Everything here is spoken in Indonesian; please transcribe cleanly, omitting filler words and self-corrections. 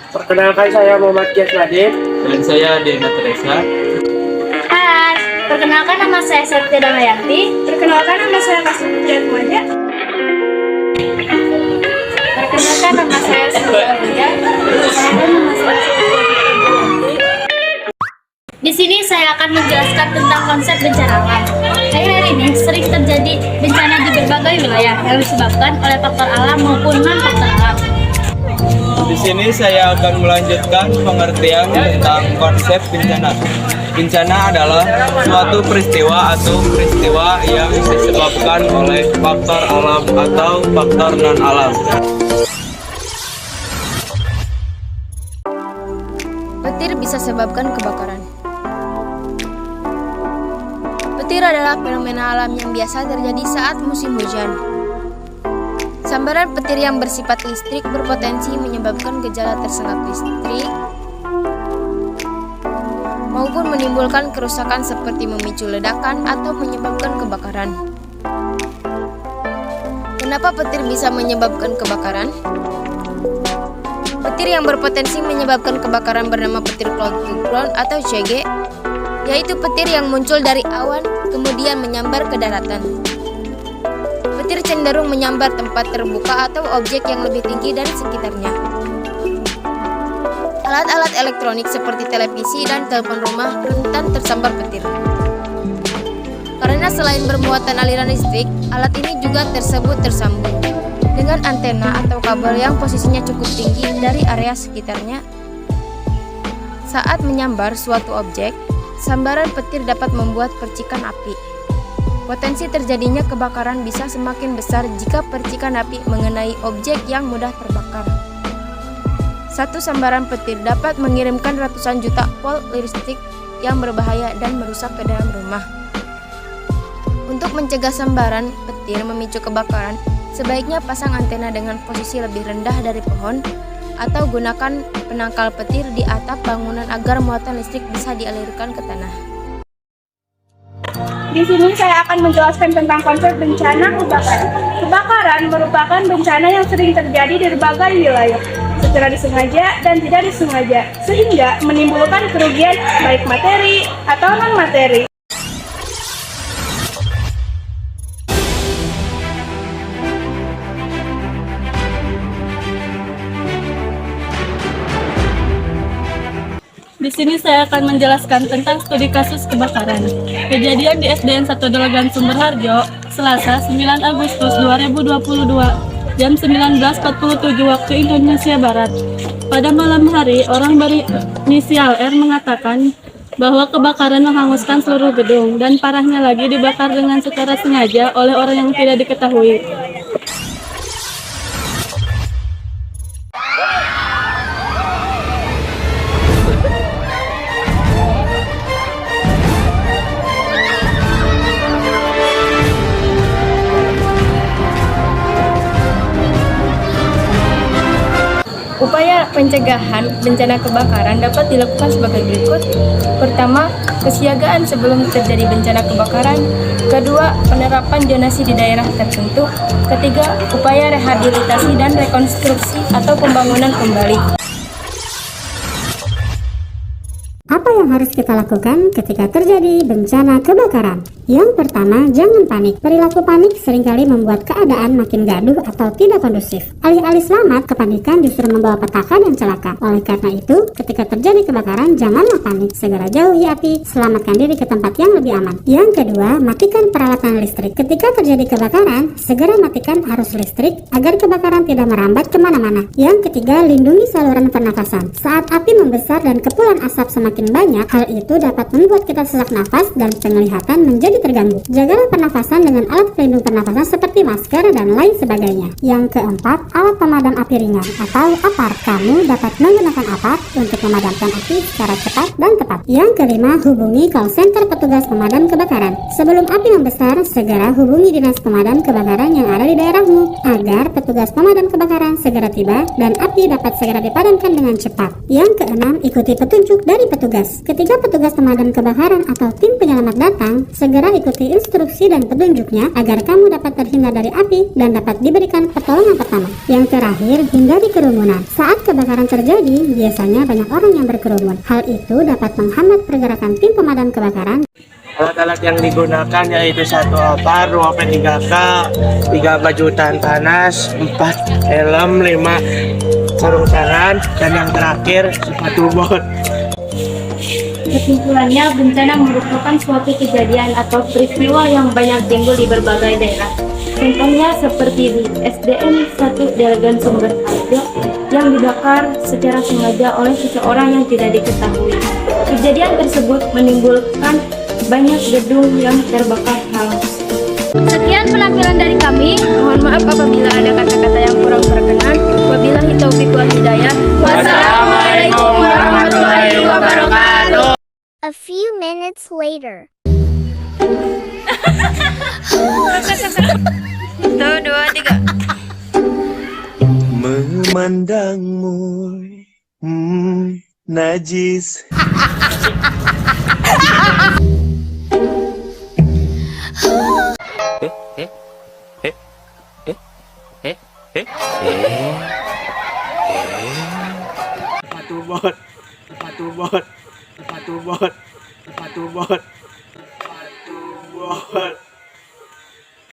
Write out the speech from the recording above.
Perkenalkan saya Muhammad Kias Ladin. Dan saya Dena Teresa. Hai, perkenalkan nama saya Septia Damayanti. Perkenalkan nama saya Kasih Atmaja. Perkenalkan nama saya Sylvia. Perkenalkan nama saya Di sini saya akan menjelaskan tentang konsep bencana alam. Akhir-akhir ini sering terjadi bencana di berbagai wilayah yang disebabkan oleh faktor alam maupun non-faktor alam. Di sini saya akan melanjutkan pengertian tentang konsep bencana. Bencana adalah suatu peristiwa atau peristiwa yang disebabkan oleh faktor alam atau faktor non-alam. Petir bisa sebabkan kebakaran. Petir adalah fenomena alam yang biasa terjadi saat musim hujan. Sambaran petir yang bersifat listrik berpotensi menyebabkan gejala tersengat listrik maupun menimbulkan kerusakan seperti memicu ledakan atau menyebabkan kebakaran. Kenapa petir bisa menyebabkan kebakaran? Petir yang berpotensi menyebabkan kebakaran bernama petir cloud to ground atau CG, yaitu petir yang muncul dari awan kemudian menyambar ke daratan. Petir cenderung menyambar tempat terbuka atau objek yang lebih tinggi dari sekitarnya. Alat-alat elektronik seperti televisi dan telepon rumah rentan tersambar petir. Karena selain bermuatan aliran listrik, alat ini juga tersambung dengan antena atau kabel yang posisinya cukup tinggi dari area sekitarnya. Saat menyambar suatu objek, sambaran petir dapat membuat percikan api. Potensi terjadinya kebakaran bisa semakin besar jika percikan api mengenai objek yang mudah terbakar. Satu sambaran petir dapat mengirimkan ratusan juta volt listrik yang berbahaya dan merusak ke dalam rumah. Untuk mencegah sambaran petir memicu kebakaran, sebaiknya pasang antena dengan posisi lebih rendah dari pohon atau gunakan penangkal petir di atap bangunan agar muatan listrik bisa dialirkan ke tanah. Di sini saya akan menjelaskan tentang konsep bencana kebakaran. Kebakaran merupakan bencana yang sering terjadi di berbagai wilayah, secara disengaja dan tidak disengaja, sehingga menimbulkan kerugian baik materi atau non-materi. Di sini saya akan menjelaskan tentang studi kasus kebakaran. Kejadian di SDN 1 Delegan Sumberharjo, Selasa 9 Agustus 2022, jam 19.47 waktu Indonesia Barat. Pada malam hari, orang berinisial R mengatakan bahwa kebakaran menghanguskan seluruh gedung dan parahnya lagi dibakar dengan secara sengaja oleh orang yang tidak diketahui. Upaya pencegahan bencana kebakaran dapat dilakukan sebagai berikut. Pertama, kesiagaan sebelum terjadi bencana kebakaran. Kedua, penerapan zonasi di daerah tertentu. Ketiga, upaya rehabilitasi dan rekonstruksi atau pembangunan kembali. Apa yang harus kita lakukan ketika terjadi bencana kebakaran? Yang pertama, jangan panik. Perilaku panik seringkali membuat keadaan makin gaduh atau tidak kondusif. Alih-alih selamat, kepanikan justru membawa petaka dan celaka. Oleh karena itu, ketika terjadi kebakaran, janganlah panik. Segera jauhi api, selamatkan diri ke tempat yang lebih aman. Yang kedua, matikan peralatan listrik. Ketika terjadi kebakaran, segera matikan arus listrik agar kebakaran tidak merambat kemana-mana. Yang ketiga, lindungi saluran pernafasan. Saat api membesar dan kepulan asap semakin banyak, hal itu dapat membuat kita sesak nafas dan penglihatan menjadi terganggu. Jagalah pernafasan dengan alat pelindung pernafasan seperti masker dan lain sebagainya. Yang keempat, alat pemadam api ringan atau APAR. Kamu dapat menggunakan APAR untuk memadamkan api secara cepat dan tepat. Yang kelima, hubungi call center petugas pemadam kebakaran. Sebelum api membesar, segera hubungi dinas pemadam kebakaran yang ada di daerahmu agar petugas pemadam kebakaran segera tiba dan api dapat segera dipadamkan dengan cepat. Yang keenam, ikuti petunjuk dari petugas. Ketika petugas pemadam kebakaran atau tim penyelamat datang, segera ikuti instruksi dan petunjuknya agar kamu dapat terhindar dari api dan dapat diberikan pertolongan pertama. Yang terakhir, hindari kerumunan. Saat kebakaran terjadi, biasanya banyak orang yang berkerumun. Hal itu dapat menghambat pergerakan tim pemadam kebakaran. Alat-alat yang digunakan yaitu 1 opar, 2 P3K, 3 baju tahan panas, 4 helm, 5 sarung tangan, dan yang terakhir sepatu bot. Kesimpulannya, bencana merupakan suatu kejadian atau peristiwa yang banyak timbul di berbagai daerah. Contohnya seperti di SDN 1 Delegan Sumber Harjo yang dibakar secara sengaja oleh seseorang yang tidak diketahui. Kejadian tersebut menimbulkan banyak gedung yang terbakar hangus. Sekian penampilan dari kami. Mohon maaf apabila ada kata-kata yang kurang berkenan. Wabillahi taufiq wal hidayah. Wassalamualaikum warahmatullahi wabarakatuh. A few minutes later. 1, 2, 3. Memandangmu, najis. Sepatu bot, sepatu bot, sepatu bot, sepatu bot, sepatu bot.